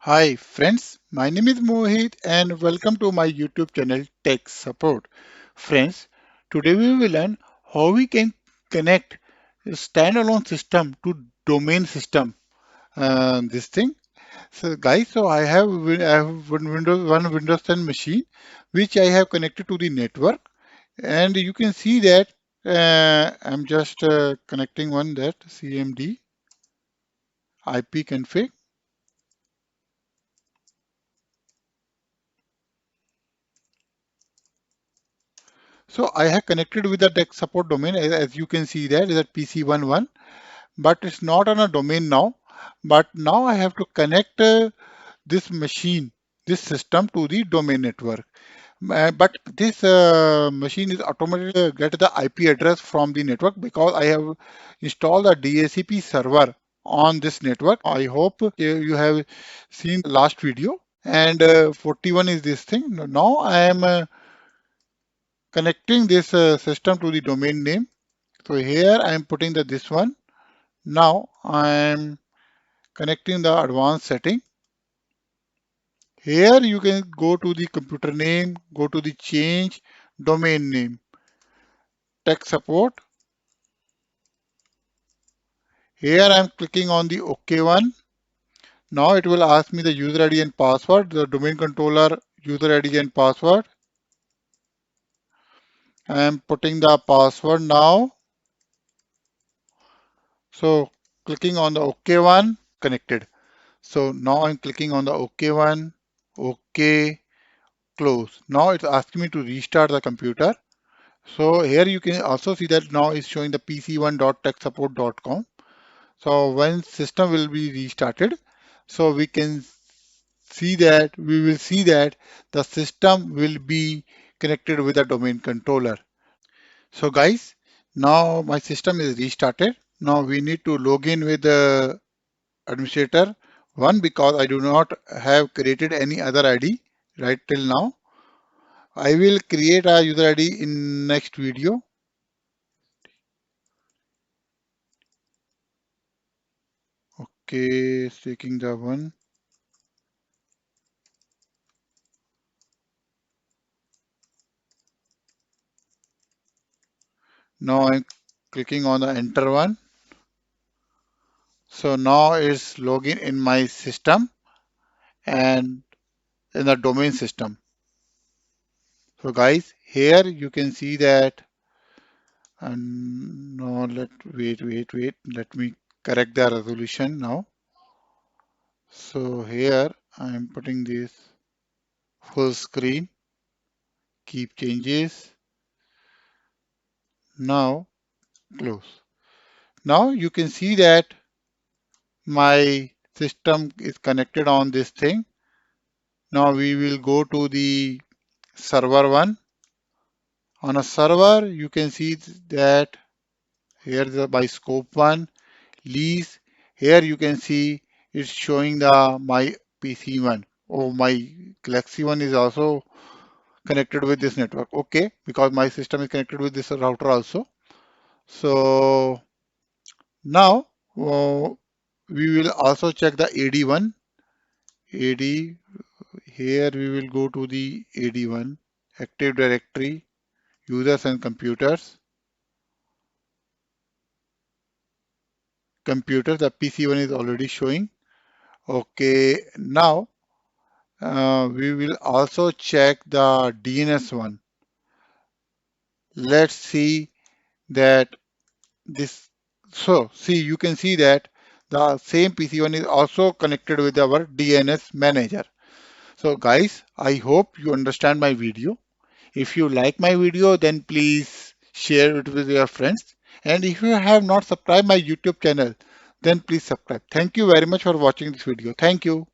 Hi friends, my name is Mohit and welcome to my YouTube channel Tech Support. Friends, today we will learn how we can connect a standalone system to domain system. This thing. So guys, I have one Windows 10 machine which I have connected to the network, and you can see that I'm just connecting one that CMD IP config. So I have connected with the tech support domain, as you can see that is at PC11, but it's not on a domain now. But now I have to connect this machine, this system to the domain network. But this machine is automatically get the IP address from the network because I have installed a DHCP server on this network. I hope you have seen last video. And 41 is this thing. Now I am connecting this system to the domain name. So here I am putting this one. Now I am connecting the advanced setting. Here you can go to the computer name, go to the change domain name, tech support. Here I am clicking on the OK one. Now it will ask me the user ID and password, the domain controller user ID and password. I am putting the password now. So clicking on the OK one, connected. So now I'm clicking on the OK one, OK, close. Now it's asking me to restart the computer. So here you can also see that now it's showing the pc1.techsupport.com. So when system will be restarted, so we will see that the system will be connected with the domain controller. So guys, now my system is restarted. Now we need to log in with the administrator one because I do not have created any other ID right till now. I will create a user ID in next video. Okay, taking the one. Now I'm clicking on the enter one. So now it's login in my system and in the domain system. So guys, here you can see that. And no, wait. Let me correct the resolution now. So here I am putting this full screen, keep changes. Now close. Now you can see that my system is connected on this thing. Now we will go to the server one. On a server, you can see that here is my scope one, lease. Here you can see it's showing the my PC one. Oh, my Galaxy one is also connected with this network. Okay, because my system is connected with this router also. So now we will also check the AD1. AD, here we will go to the AD1, Active Directory, Users and Computers. The PC1 is already showing. Okay, now we will also check the DNS one. Let's see that this. So see, you can see that the same PC1 is also connected with our DNS manager. So guys, I hope you understand my video. If you like my video, then please share it with your friends. And if you have not subscribed my YouTube channel, then please subscribe. Thank you very much for watching this video. Thank you.